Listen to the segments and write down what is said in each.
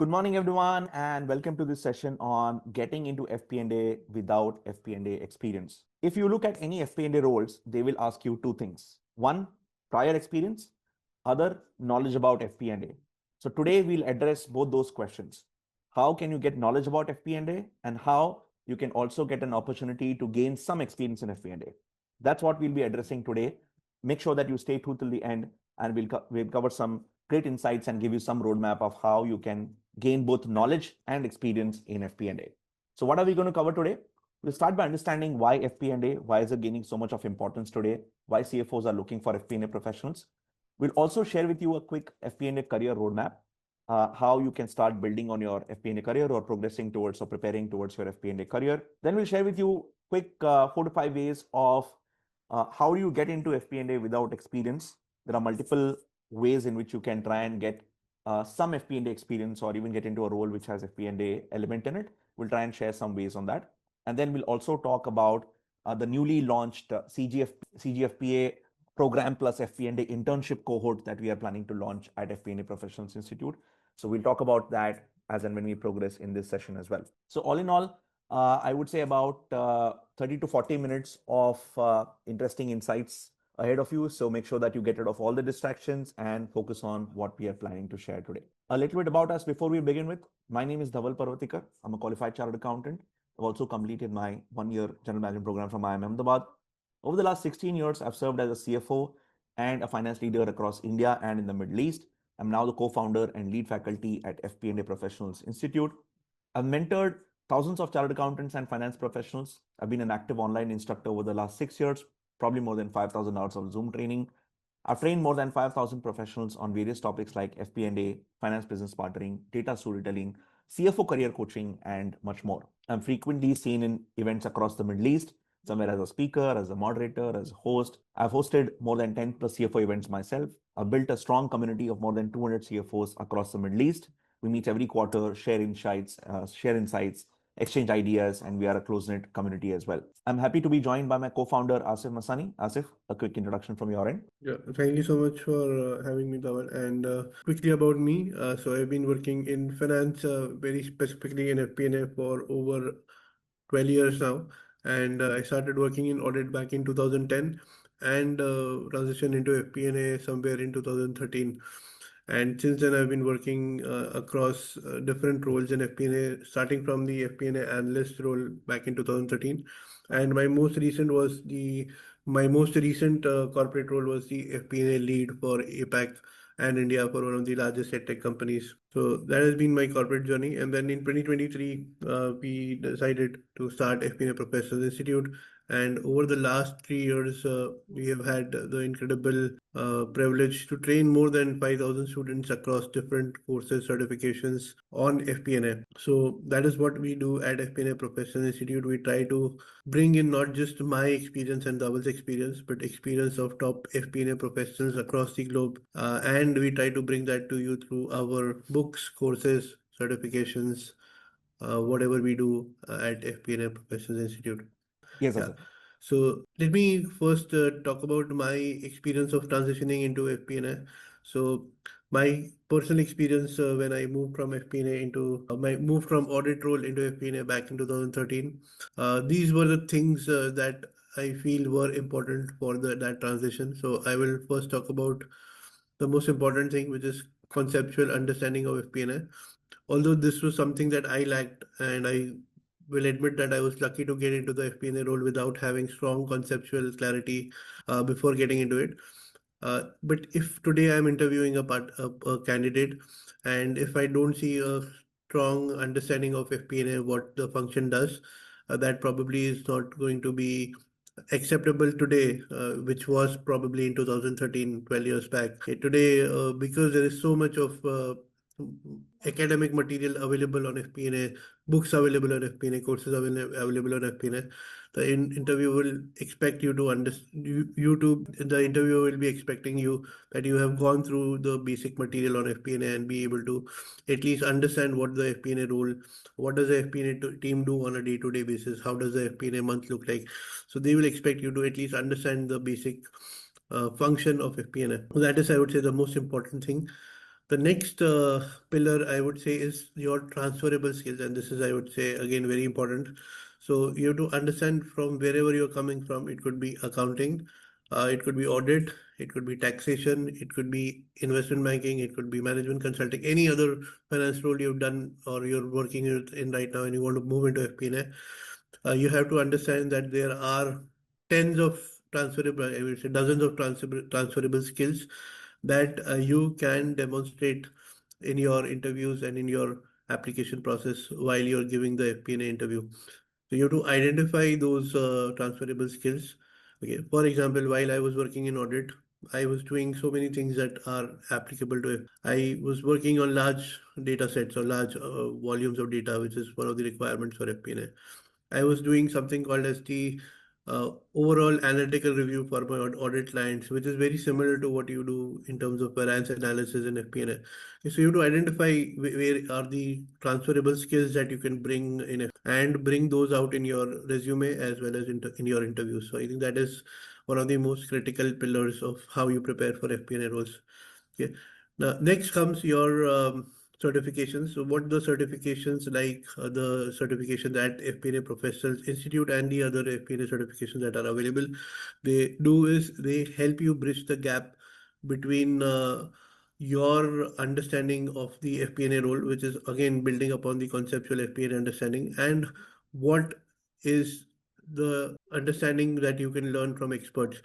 Good morning, everyone, and welcome to this session on getting into FP&A without FP&A experience. If you look at any FP&A roles, they will ask you two things. One, prior experience, other, knowledge about FP&A. So today we'll address both those questions. How can you get knowledge about FP&A and how you can also get an opportunity to gain some experience in FP&A. That's what we'll be addressing today. Make sure that you stay through till the end, and we'll cover some great insights and give you some roadmap of how you can gain both knowledge and experience in FP&A. So what are we going to cover today? We'll start by understanding why FP&A, why is it gaining so much of importance today, why CFOs are looking for FP&A professionals. We'll also share with you a quick FP&A career roadmap, how you can start building on your FP&A career or progressing towards or preparing towards your FP&A career. Then we'll share with you quick 4 to 5 ways of how you get into FP&A without experience. There are multiple ways in which you can try and get some FP&A experience or even get into a role which has FP&A element in it. We'll try and share some ways on that. And then we'll also talk about the newly launched CGFPA Program plus FP&A Internship cohort that we are planning to launch at FP&A Professionals Institute. So we'll talk about that as and when we progress in this session as well. So all in all, I would say about 30 to 40 minutes of interesting insights ahead of you. So make sure that you get rid of all the distractions and focus on what we are planning to share today. A little bit about us before we begin with. My name is Dhawal Parvatikar. I'm a qualified chartered accountant. I've also completed my 1-year general management program from IIM Ahmedabad. Over the last 16 years, I've served as a CFO and a finance leader across India and in the Middle East. I'm now the co-founder and lead faculty at FP&A Professionals Institute. I've mentored thousands of chartered accountants and finance professionals. I've been an active online instructor over the last 6 years, probably more than 5,000 hours of Zoom training. I've trained more than 5,000 professionals on various topics like FP&A, finance business partnering, data storytelling, CFO career coaching, and much more. I'm frequently seen in events across the Middle East, somewhere as a speaker, as a moderator, as a host. I've hosted more than 10 plus CFO events myself. I've built a strong community of more than 200 CFOs across the Middle East. We meet every quarter, share insights, exchange ideas, and we are a close-knit community as well. I'm happy to be joined by my co-founder, Asif Masani. Asif, a quick introduction from your end. Yeah, thank you so much for having me, Dhawal. And quickly about me, so I've been working in finance, very specifically in FP&A for over 12 years now. And I started working in audit back in 2010 and transitioned into FP&A somewhere in 2013. And since then, I've been working across different roles in FP&A, starting from the FP&A analyst role back in 2013. And my most recent corporate role was the FP&A lead for APAC and India for one of the largest tech companies. So that has been my corporate journey. And then in 2023, we decided to start FP&A Professionals Institute. And over the last 3 years, we have had the incredible privilege to train more than 5,000 students across different courses, certifications on FP&A. So that is what we do at FP&A Professionals Institute. We try to bring in not just my experience and Dhawal's experience, but experience of top FP&A professionals across the globe. And we try to bring that to you through our books, courses, certifications, whatever we do at FP&A Professionals Institute. Yes, yeah. So let me first talk about my experience of transitioning into FP&A. So my personal experience when I moved from FP&A into moved from audit role into FP&A back in 2013. These were the things that I feel were important for that transition. So I will first talk about the most important thing, which is conceptual understanding of FP&A. Although this was something that I lacked, and I will admit that I was lucky to get into the FP&A role without having strong conceptual clarity before getting into it. But if today I'm interviewing a candidate, and if I don't see a strong understanding of FP&A, what the function does, that probably is not going to be acceptable today, which was probably in 2013, 12 years back. Today, because there is so much of academic material available on FP&A, books available on FP&A, courses available on FP&A. The interviewer will expect you to the interviewer will be expecting you that you have gone through the basic material on FP&A and be able to at least understand what the FP&A role, what does the FP&A team do on a day-to-day basis, how does the FP&A month look like. So they will expect you to at least understand the basic function of FP&A. That is, I would say, the most important thing The next pillar I would say is your transferable skills, and this is, I would say, again very important. So you have to understand from wherever you're coming from. It could be accounting, it could be audit, it could be taxation, it could be investment banking, it could be management consulting, any other finance role you've done or you're working in right now, and you want to move into FP&A. You have to understand that there are tens of transferable, I would say dozens of transferable skills that you can demonstrate in your interviews and in your application process while you're giving the FP&A interview. So you have to identify those transferable skills. Okay, for example, while I was working in audit, I was doing so many things that are applicable to it. I was working on large data sets or large volumes of data, which is one of the requirements for FP&A. I was doing something called as the overall analytical review for my audit clients, which is very similar to what you do in terms of variance analysis in FP&A. So you have to identify where are the transferable skills that you can bring in and bring those out in your resume as well as in your interviews. So I think that is one of the most critical pillars of how you prepare for FP&A roles. Okay. Now, next comes your certifications. So, what the certifications like the certification that FP&A Professionals Institute and the other FP&A certifications that are available, they do is they help you bridge the gap between your understanding of the FP&A role, which is again building upon the conceptual FP&A understanding, and what is the understanding that you can learn from experts.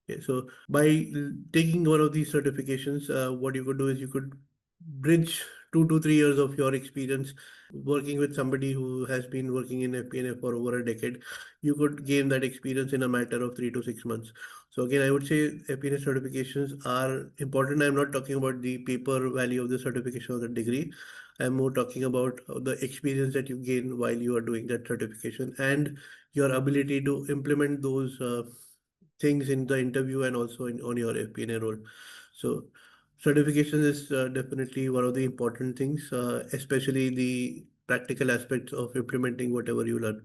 Okay, so by taking one of these certifications, what you could do is you could bridge 2 to 3 years of your experience working with somebody who has been working in FP&A for over a decade. You could gain that experience in a matter of 3 to 6 months. So again, I would say FP&A certifications are important. I'm not talking about the paper value of the certification or the degree. I'm more talking about the experience that you gain while you are doing that certification and your ability to implement those things in the interview and also on your FP&A role. So certification is definitely one of the important things, especially the practical aspects of implementing whatever you learn.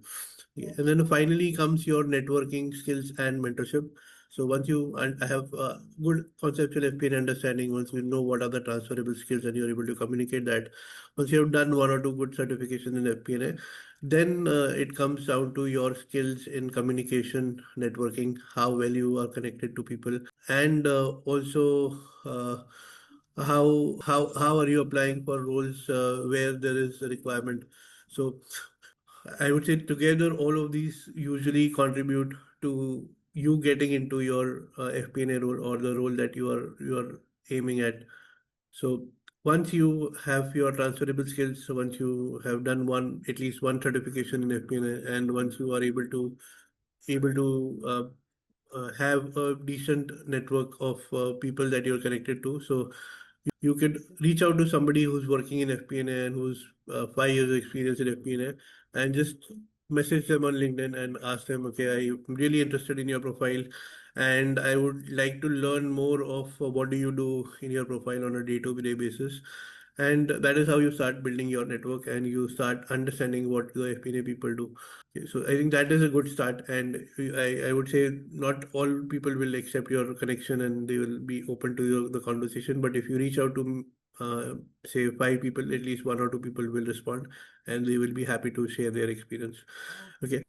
Yeah. And then finally comes your networking skills and mentorship. So once you have a good conceptual FP&A understanding, once you know what are the transferable skills and you're able to communicate that, once you have done 1 or 2 good certifications in FP&A, then it comes down to your skills in communication, networking, how well you are connected to people, and also how are you applying for roles where there is a requirement. So I would say together all of these usually contribute to you getting into your FP&A role or the role that you are aiming at. So once you have your transferable skills, so once you have done at least one certification in FP&A, and once you are able to have a decent network of people that you're connected to, so you could reach out to somebody who's working in FP&A and who's 5 years experience in FP&A and just message them on LinkedIn and ask them, okay, I'm really interested in your profile and I would like to learn more of what do you do in your profile on a day-to-day basis. And that is how you start building your network and you start understanding what the FP&A people do. Okay, so I think that is a good start, and I would say not all people will accept your connection and they will be open to the conversation. But if you reach out to say 5 people, at least 1 or 2 people will respond, and they will be happy to share their experience. Okay,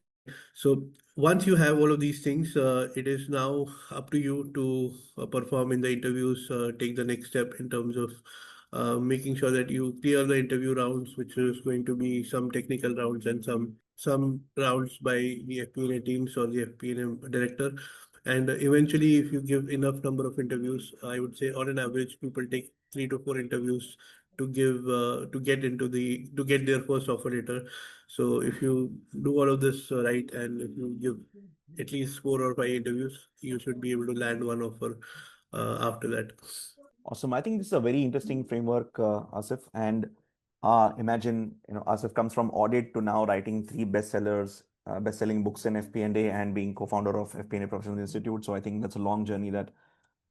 so once you have all of these things, it is now up to you to perform in the interviews, take the next step in terms of making sure that you clear the interview rounds, which is going to be some technical rounds and some rounds by the FP&A teams or the FP&A director. And eventually, if you give enough number of interviews, I would say on an average, people take 3 to 4 interviews to get their first offer letter. So if you do all of this right, and if you give at least 4 or 5 interviews, you should be able to land one offer after that. Awesome. I think this is a very interesting framework, Asif. And imagine, Asif comes from audit to now writing 3 best-selling books in FP&A and being co-founder of FP&A Professionals Institute. So I think that's a long journey that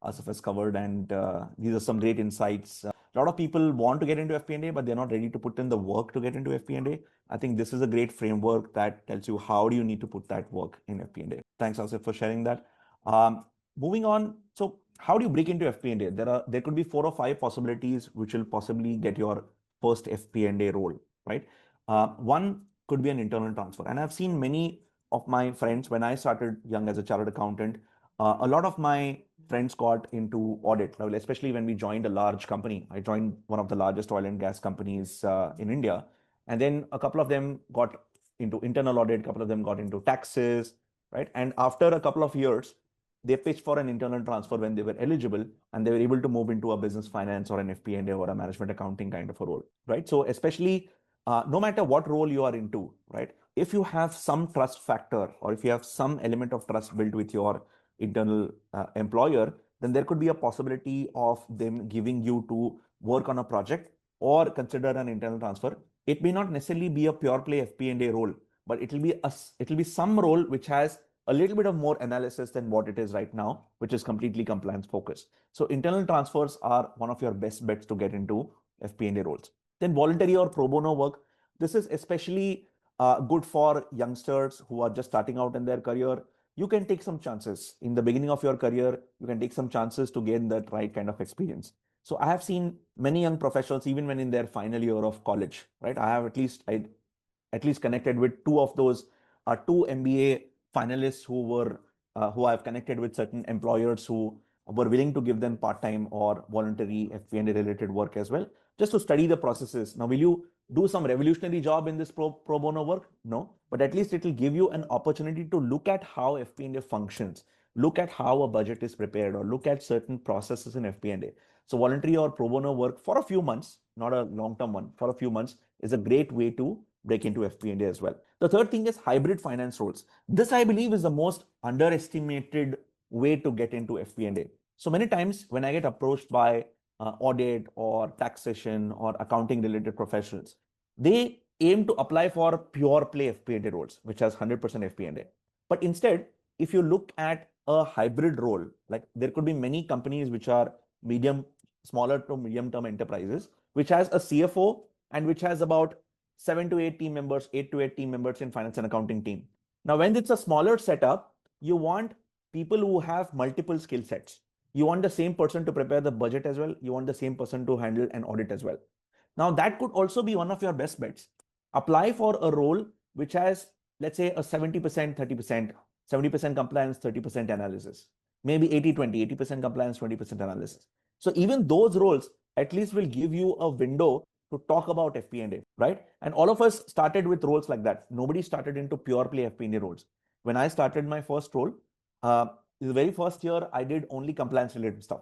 Asif has covered, and these are some great insights. A lot of people want to get into FP&A, but they're not ready to put in the work to get into FP&A. I think this is a great framework that tells you how do you need to put that work in FP&A. Thanks, Asif, for sharing that. moving on. So how do you break into FP&A? There could be 4 or 5 possibilities which will possibly get your first FP&A role, right? One could be an internal transfer. And I've seen many of my friends, when I started young as a chartered accountant, a lot of my friends got into audit, especially when we joined a large company. I joined one of the largest oil and gas companies in India. And then a couple of them got into internal audit, a couple of them got into taxes, right? And after a couple of years, they pitched for an internal transfer when they were eligible, and they were able to move into a business finance or an FP&A or a management accounting kind of a role, right? So especially no matter what role you are into, right? If you have some trust factor, or if you have some element of trust built with your internal employer, then there could be a possibility of them giving you to work on a project or consider an internal transfer. It may not necessarily be a pure play FP&A role, but it will be some role which has a little bit of more analysis than what it is right now, which is completely compliance focused. So internal transfers are one of your best bets to get into FP&A roles. Then voluntary or pro bono work. This is especially good for youngsters who are just starting out in their career. You can take some chances in the beginning of your career. You can take some chances to gain that right kind of experience. So I have seen many young professionals, even when in their final year of college, right? I have at least connected with two of those, two MBA finalists who I've connected with certain employers who were willing to give them part-time or voluntary FP&A related work as well, just to study the processes. Now, will you do some revolutionary job in this pro bono work? No, but at least it will give you an opportunity to look at how FP&A functions, look at how a budget is prepared, or look at certain processes in FP&A. So voluntary or pro bono work for a few months, not a long-term one, for a few months is a great way to break into FP&A as well. The third thing is hybrid finance roles. This, I believe, is the most underestimated way to get into FP&A. So many times when I get approached by audit or taxation or accounting related professionals, they aim to apply for pure play FP&A roles, which has 100% FP&A. But instead, if you look at a hybrid role, like there could be many companies which are smaller to medium term enterprises, which has a CFO and which has about 7 to 8 team members, 8 to 8 team members in finance and accounting team. Now, when it's a smaller setup, you want people who have multiple skill sets. You want the same person to prepare the budget as well. You want the same person to handle an audit as well. Now, that could also be one of your best bets. Apply for a role which has, let's say, a 70%, 30%, 70% compliance, 30% analysis, maybe 80-20, 80% compliance, 20% analysis. So even those roles at least will give you a window to talk about FP&A, right? And all of us started with roles like that. Nobody started into pure play FP&A roles. When I started my first role, the very first year, I did only compliance related stuff.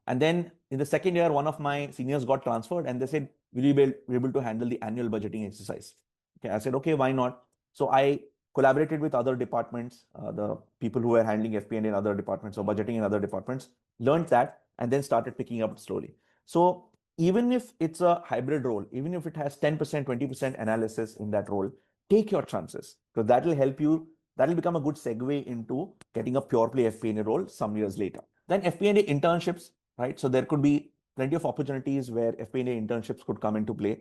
And then in the second year, one of my seniors got transferred and they said, will you be able to handle the annual budgeting exercise? Okay, I said, okay, why not? So I collaborated with other departments, the people who were handling FP&A in other departments or budgeting in other departments, learned that, and then started picking up slowly. So even if it's a hybrid role, even if it has 10%, 20% analysis in that role, take your chances, because that will help you. That will become a good segue into getting a pure play FP&A role some years later. Then FP&A internships, right? So there could be plenty of opportunities where FP&A internships could come into play.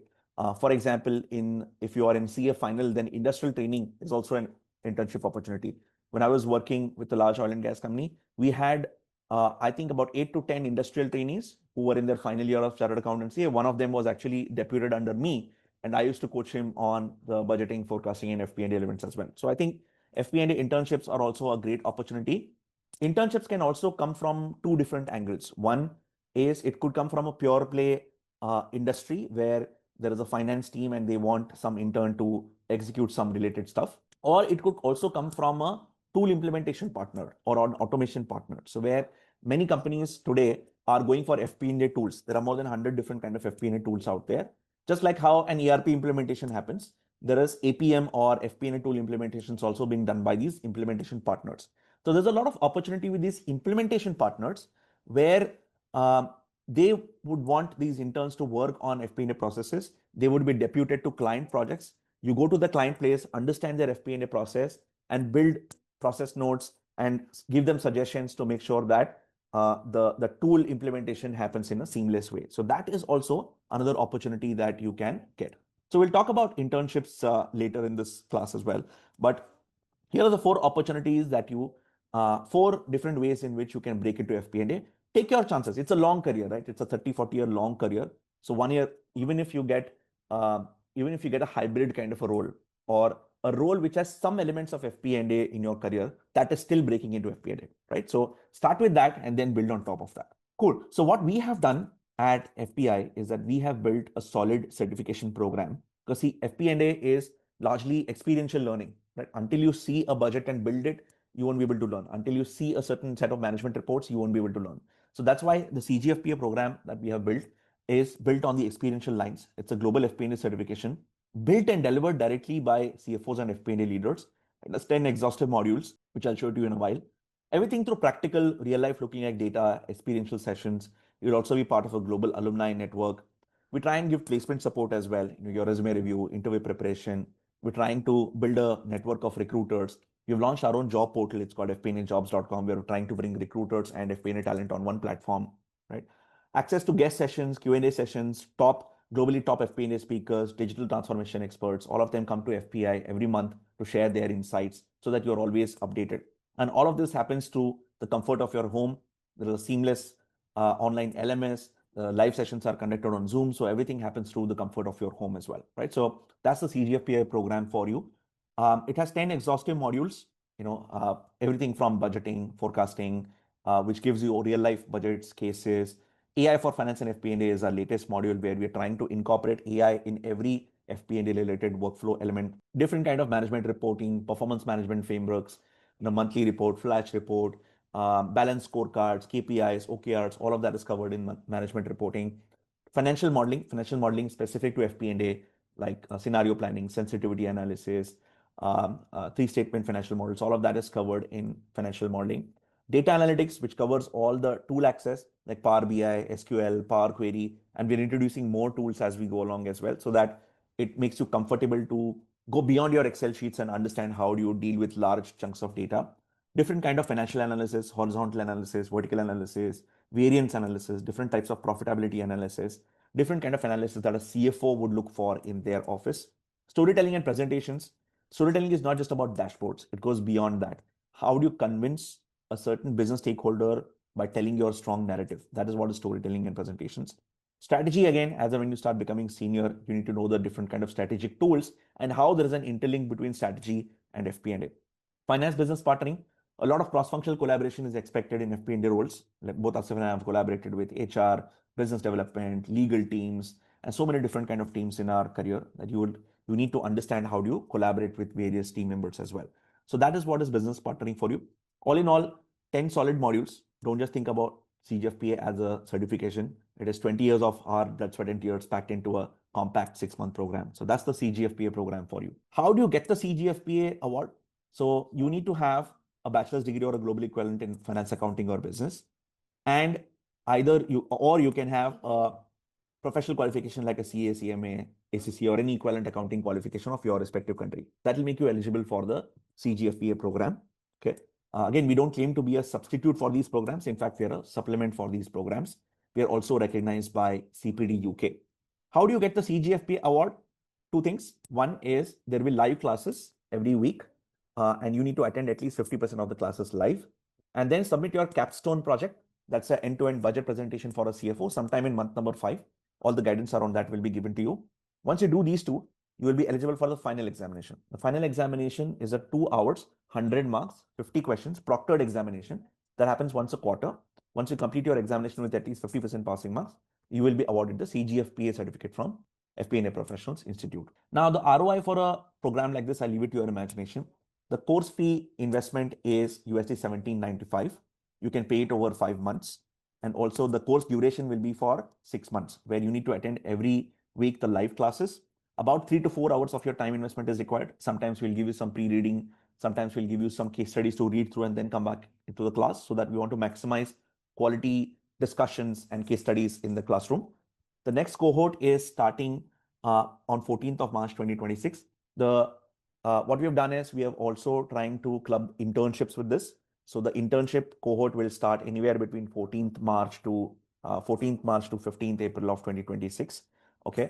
For example, if you are in CA final, then industrial training is also an internship opportunity. When I was working with a large oil and gas company, we had I think about 8 to 10 industrial trainees who were in their final year of chartered accountancy. One of them was actually deputed under me, and I used to coach him on the budgeting, forecasting, and FP&A elements as well. So I think FP&A internships are also a great opportunity. Internships can also come from two different angles. One is it could come from a pure play industry where there is a finance team and they want some intern to execute some related stuff. Or it could also come from a tool implementation partner or an automation partner. So where many companies today are going for FP&A tools. There are more than 100 different kind of FP&A tools out there. Just like how an ERP implementation happens, there is APM or FP&A tool implementations also being done by these implementation partners. So there's a lot of opportunity with these implementation partners where they would want these interns to work on FP&A processes. They would be deputed to client projects. You go to the client place, understand their FP&A process, and build process notes and give them suggestions to make sure that the tool implementation happens in a seamless way. So that is also another opportunity that you can get. So we'll talk about internships later in this class as well. But here are the 4 opportunities that you 4 different ways in which you can break into FP&A. Take your chances. It's a long career, right? It's a 30, 40-year long career. So 1 year, even if you get a hybrid kind of a role, or a role which has some elements of FP&A in your career, that is still breaking into FP&A, right? So start with that and then build on top of that. Cool. So what we have done at FPI is that we have built a solid certification program, because see, FP&A is largely experiential learning, right? Until you see a budget and build it, you won't be able to learn. Until you see a certain set of management reports, you won't be able to learn. So that's why the CGFPA program that we have built is built on the experiential lines. It's a global FP&A certification built and delivered directly by CFOs and FP&A leaders. And there's 10 exhaustive modules, which I'll show to you in a while. Everything through practical, real life looking at data, experiential sessions. You'll also be part of a global alumni network. We try and give placement support as well, your resume review, interview preparation. We're trying to build a network of recruiters. We've launched our own job portal. It's called fpnajobs.com. We're trying to bring recruiters and FP&A talent on one platform, right? Access to guest sessions, Q&A sessions, globally top FP&A speakers, digital transformation experts. All of them come to FPI every month to share their insights so that you're always updated. And all of this happens to the comfort of your home. There is a seamless online LMS. Live sessions are conducted on Zoom. So everything happens through the comfort of your home as well, right? So that's the CGFPA program for you. It has 10 exhaustive modules, everything from budgeting, forecasting, which gives you real life budgets, cases. AI for finance and FP&A is our latest module, where we're trying to incorporate AI in every FP&A related workflow element. Different kind of management reporting, performance management frameworks, monthly report, flash report, balance scorecards, KPIs, OKRs, all of that is covered in management reporting. Financial modeling specific to FP&A, like scenario planning, sensitivity analysis, 3-statement financial models, all of that is covered in financial modeling. Data analytics, which covers all the tool access like Power BI, SQL, Power Query, and we're introducing more tools as we go along as well, so that it makes you comfortable to go beyond your Excel sheets and understand how do you deal with large chunks of data. Different kind of financial analysis, horizontal analysis, vertical analysis, variance analysis, different types of profitability analysis, different kind of analysis that a CFO would look for in their office. Storytelling and presentations. Storytelling is not just about dashboards. It goes beyond that. How do you convince a certain business stakeholder by telling your strong narrative? That is what is storytelling and presentations. Strategy, again, as when you start becoming senior, you need to know the different kind of strategic tools and how there is an interlink between strategy and FP&A. Finance business partnering. A lot of cross-functional collaboration is expected in FP&A roles. Like both Asif and I have collaborated with HR, business development, legal teams, and so many different kind of teams in our career that you need to understand how do you collaborate with various team members as well. So that is what is business partnering for you. All in all, 10 solid modules. Don't just think about CGFPA as a certification. It is 20 years of our blood, sweat, and tears packed into a compact 6-month program. So that's the CGFPA program for you. How do you get the CGFPA award? So you need to have a bachelor's degree or a global equivalent in finance, accounting, or business. And either you can have a professional qualification like a CA, CMA, ACC, or any equivalent accounting qualification of your respective country. That will make you eligible for the CGFPA program. Okay. Again, we don't claim to be a substitute for these programs. In fact, we are a supplement for these programs. We are also recognized by CPD UK. How do you get the CGFPA award? 2 things. One is there will be live classes every week, and you need to attend at least 50% of the classes live, and then submit your capstone project. That's an end-to-end budget presentation for a CFO sometime in month number 5. All the guidance around that will be given to you. Once you do these 2, you will be eligible for the final examination. The final examination is a 2 hours, 100 marks, 50 questions, proctored examination that happens once a quarter. Once you complete your examination with at least 50% passing marks, you will be awarded the CGFPA certificate from FP&A Professionals Institute. Now, the ROI for a program like this, I leave it to your imagination. The course fee investment is USD 1795. You can pay it over 5 months. And also the course duration will be for 6 months, where you need to attend every week the live classes. About 3 to 4 hours of your time investment is required. Sometimes we'll give you some pre-reading. Sometimes we'll give you some case studies to read through and then come back into the class, so that we want to maximize quality discussions and case studies in the classroom. The next cohort is starting on 14th of March 2026. What we have done is we have also trying to club internships with this. So the internship cohort will start anywhere between 14th March to 15th April of 2026. Okay.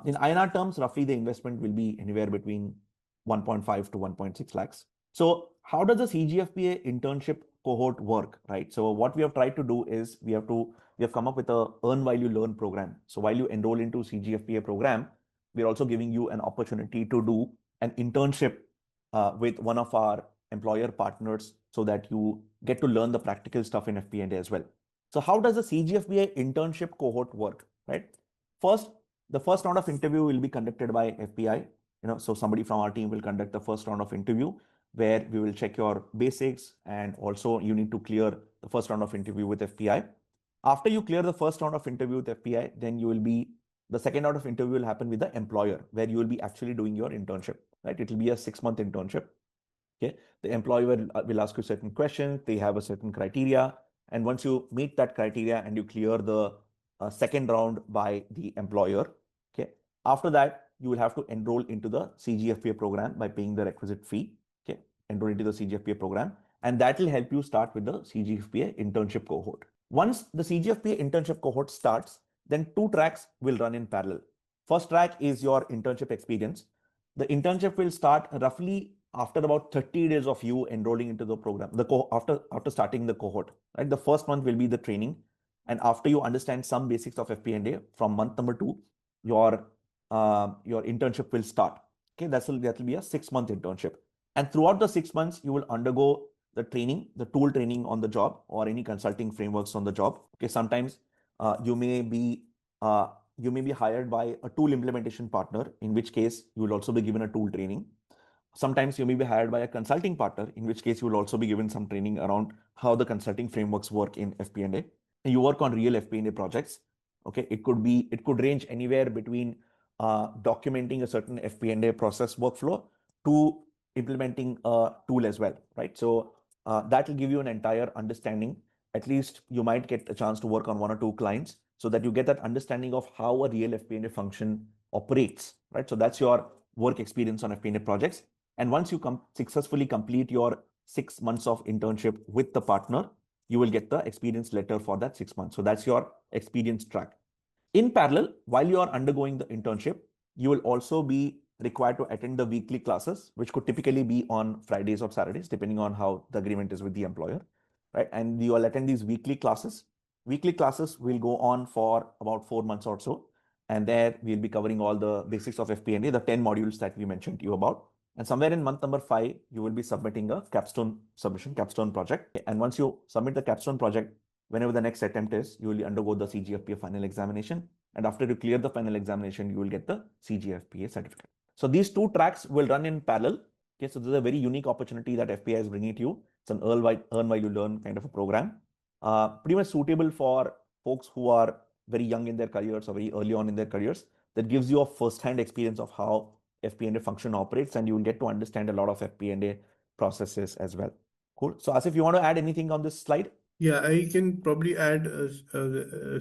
In INR terms, roughly the investment will be anywhere between 1.5 to 1.6 lakhs. So how does the CGFPA internship cohort work, right? So what we have tried to do is we have come up with a earn while you learn program. So while you enroll into CGFPA program, we're also giving you an opportunity to do an internship with one of our employer partners so that you get to learn the practical stuff in FP&A as well. So how does the CGFPA internship cohort work, right? First, the first round of interview will be conducted by FPI. So somebody from our team will conduct the first round of interview where we will check your basics, and also you need to clear the first round of interview with FPI. After you clear the first round of interview with FPI, then the second round of interview will happen with the employer, where you will be actually doing your internship, right? It will be a 6-month internship. Okay, the employer will ask you certain questions. They have a certain criteria, and once you meet that criteria and you clear the second round by the employer, okay, after that you will have to enroll into the CGFPA program by paying the requisite fee. Okay, enroll into the CGFPA program, and that will help you start with the CGFPA internship cohort. Once the CGFPA internship cohort starts, then 2 tracks will run in parallel. First track is your internship experience. The internship will start roughly after about 30 days of you enrolling into the program, after starting the cohort, right? The first month will be the training, and after you understand some basics of FP&A, from month number 2, your internship will start. Okay, that will be a 6-month internship, and throughout the 6 months you will undergo the training, the tool training on the job, or any consulting frameworks on the job. Okay, sometimes you may be hired by a tool implementation partner, in which case you will also be given a tool training. Sometimes you may be hired by a consulting partner, in which case you will also be given some training around how the consulting frameworks work in FP&A. And you work on real FP&A projects. Okay, it could range anywhere between documenting a certain FP&A process workflow to implementing a tool as well, right? So that will give you an entire understanding. At least you might get a chance to work on 1 or 2 clients, so that you get that understanding of how a real FP&A function operates, right? So that's your work experience on FP&A projects. And once you successfully complete your 6 months of internship with the partner, you will get the experience letter for that 6 months. So that's your experience track. In parallel, while you are undergoing the internship, you will also be required to attend the weekly classes, which could typically be on Fridays or Saturdays, depending on how the agreement is with the employer, right? And you will attend these weekly classes. Weekly classes will go on for about 4 months or so. And there we'll be covering all the basics of FP&A, the 10 modules that we mentioned to you about. And somewhere in month number 5, you will be submitting a capstone project. And once you submit the capstone project, whenever the next attempt is, you will undergo the CGFPA final examination. And after you clear the final examination, you will get the CGFPA certificate. So these 2 tracks will run in parallel. Okay, so this is a very unique opportunity that FPI is bringing to you. It's an earn while you learn kind of a program. Pretty much suitable for folks who are very young in their careers or very early on in their careers. That gives you a first-hand experience of how FP&A function operates, and you will get to understand a lot of FP&A processes as well. Cool. So Asif, you want to add anything on this slide? Yeah, I can probably add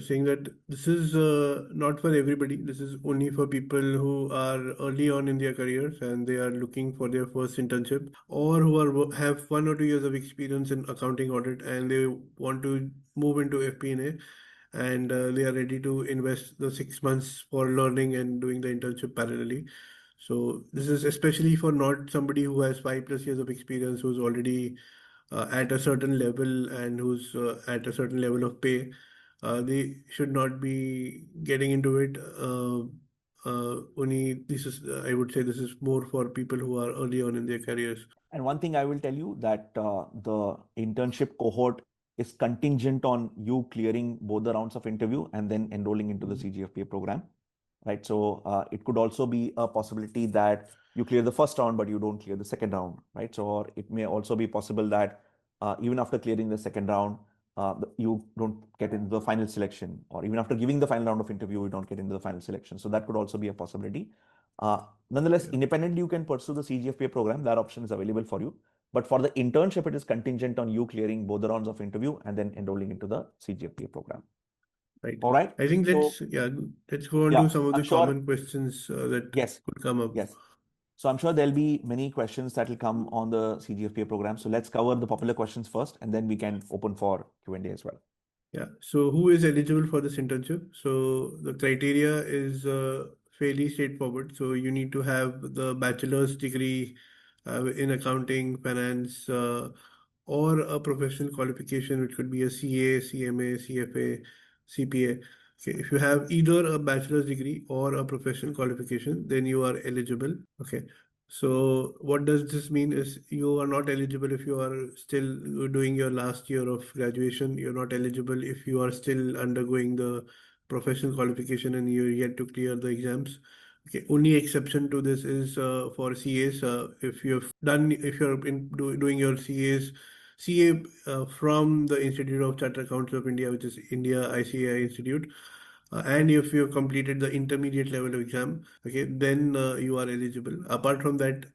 saying that this is not for everybody. This is only for people who are early on in their careers and they are looking for their first internship, or who have 1 or 2 years of experience in accounting audit and they want to move into FP&A, and they are ready to invest the 6 months for learning and doing the internship parallelly. So this is especially for not somebody who has 5+ years of experience, who's already at a certain level and who's at a certain level of pay. They should not be getting into it. Only this is, I would say, this is more for people who are early on in their careers. And one thing I will tell you that the internship cohort is contingent on you clearing both the rounds of interview and then enrolling into the CGFPA program, right? So it could also be a possibility that you clear the first round, but you don't clear the second round, right? So or it may also be possible that even after clearing the second round, you don't get into the final selection, or even after giving the final round of interview, you don't get into the final selection. So that could also be a possibility. Nonetheless, independently, you can pursue the CGFPA program. That option is available for you. But for the internship, it is contingent on you clearing both the rounds of interview and then enrolling into the CGFPA program. Right. All right. I think let's go on to some of the common questions that could come up. Yes. So I'm sure there'll be many questions that will come on the CGFPA program. So let's cover the popular questions first, and then we can open for Q&A as well. Yeah. So who is eligible for this internship? So the criteria is fairly straightforward. So you need to have the bachelor's degree in accounting, finance, or a professional qualification, which could be a CA, CMA, CFA, CPA. Okay, if you have either a bachelor's degree or a professional qualification, then you are eligible. Okay, so what does this mean is you are not eligible if you are still doing your last year of graduation. You're not eligible if you are still undergoing the professional qualification and you're yet to clear the exams. Okay, only exception to this is for CAs. If you're doing your CA from the Institute of Chartered Accountants of India, which is India ICAI Institute, and if you have completed the intermediate level of exam, okay, then you are eligible. Apart from that,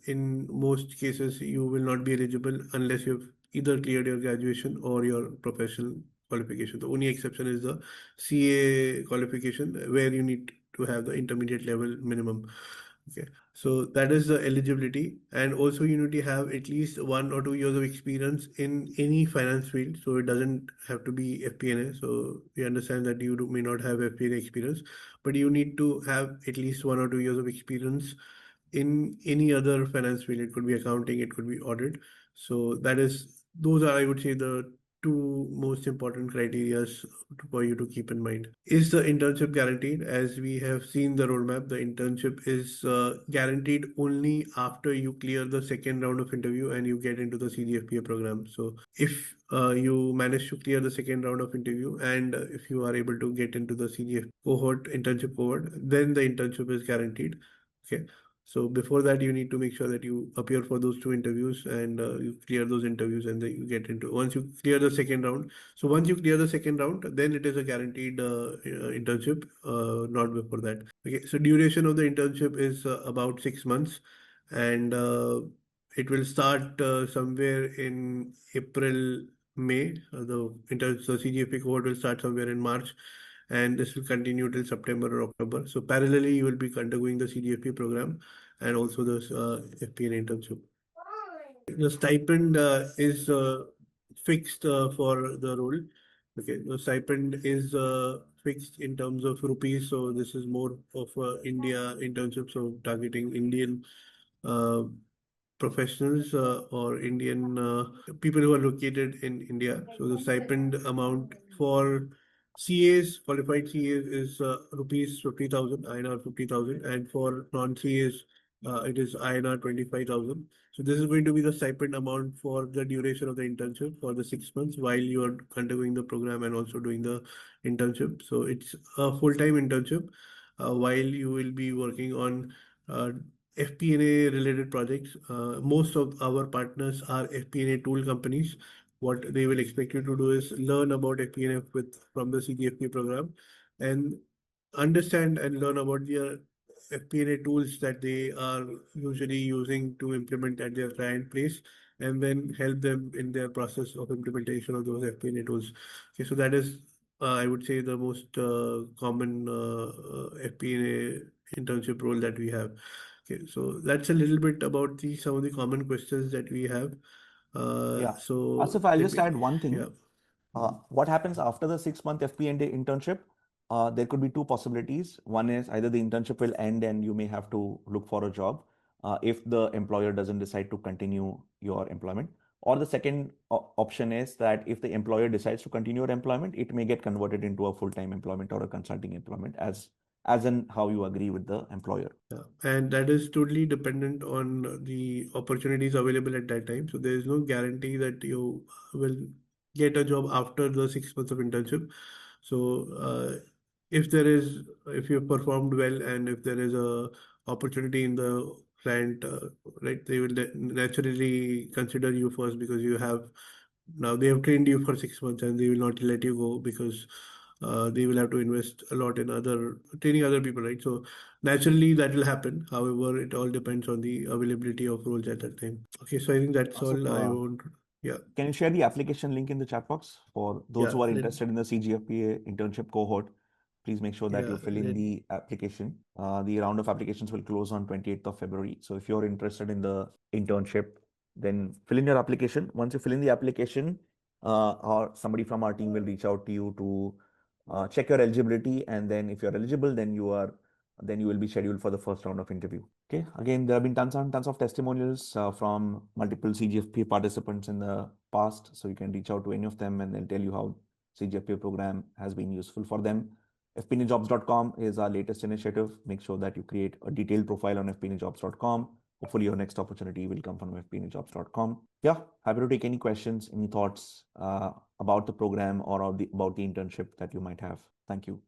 in most cases, you will not be eligible unless you've either cleared your graduation or your professional qualification. The only exception is the CA qualification, where you need to have the intermediate level minimum. Okay, so that is the eligibility, and also you need to have at least 1 or 2 years of experience in any finance field. So it doesn't have to be FP&A. So we understand that may not have FP&A experience, but you need to have at least 1 or 2 years of experience in any other finance field. It could be accounting, it could be audit. So those are, I would say, the two most important criterias for you to keep in mind. Is the internship guaranteed? As we have seen the roadmap, the internship is guaranteed only after you clear the second round of interview and you get into the CGFPA program. So if you manage to clear the second round of interview, and if you are able to get into the CGF internship cohort, then the internship is guaranteed. Okay. So before that, you need to make sure that you appear for those two interviews, and you clear those interviews, and then you get into, once you clear the second round. So once you clear the second round, then it is a guaranteed internship, not before that. Okay. So duration of the internship is about 6 months, and it will start somewhere in April, May. The CGFP cohort will start somewhere in March, and this will continue till September or October. So parallelly, you will be undergoing the CGFP program and also the FP&A internship. The stipend is fixed for the role. Okay, the stipend is fixed in terms of rupees. So this is more of India internship, so targeting Indian uh, professionals or Indian people who are located in India. So the stipend amount for CAs, qualified CAs, is rupees 50,000, INR 50,000, and for non-CAs, it is INR 25,000. So this is going to be the stipend amount for the duration of the internship for the 6 months while you are undergoing the program and also doing the internship. So it's a full-time internship while you will be working on uh, FP&A related projects. Most of our partners are FP&A tool companies. What they will expect you to do is learn about FP&A from the CGFP program, and understand and learn about the FP&A tools that they are usually using to implement at their client place, and then help them in their process of implementation of those FP&A tools. Okay, so that is, I would say, the most common FP&A internship role that we have. Okay, so that's a little bit about some of the common questions that we have. Yeah. So Asif, I'll let just me, add one thing. yeah. What happens after the 6-month FP&A internship? There could be two possibilities. One is either the internship will end and you may have to look for a job if the employer doesn't decide to continue your employment. Or the second option is that if the employer decides to continue your employment, it may get converted into a full-time employment or a consulting employment as in how you agree with the employer. Yeah. And that is totally dependent on the opportunities available at that time. So there is no guarantee that you will get a job after the 6 months of internship. So if you performed well, and if there is a opportunity in the client, right, they will naturally consider you first, because they have trained you for 6 months, and they will not let you go, because they will have to invest a lot in training other people, right? So naturally that will happen. However, it all depends on the availability of roles at that time. Okay, so I think that's Asif, all I want. Yeah. can you share the application link in the chat box for those Yeah. who are interested in the CGFPA internship cohort? Please make sure that Yeah. you fill in the application. The round of applications will close on 28th of February. So if you're interested in the internship, then fill in your application. Once you fill in the application, or somebody from our team will reach out to you to check your eligibility. And then if you're eligible, then you are then you will be scheduled for the first round of interview. Okay. Again, there have been tons and tons of testimonials from multiple CGFPA participants in the past. So you can reach out to any of them and they'll tell you how CGFPA program has been useful for them. FP&AJobs.com is our latest initiative. Make sure that you create a detailed profile on FP&AJobs.com. Hopefully your next opportunity will come from FP&AJobs.com. Yeah, happy to take any questions, any thoughts about the program or about the internship that you might have. Thank you.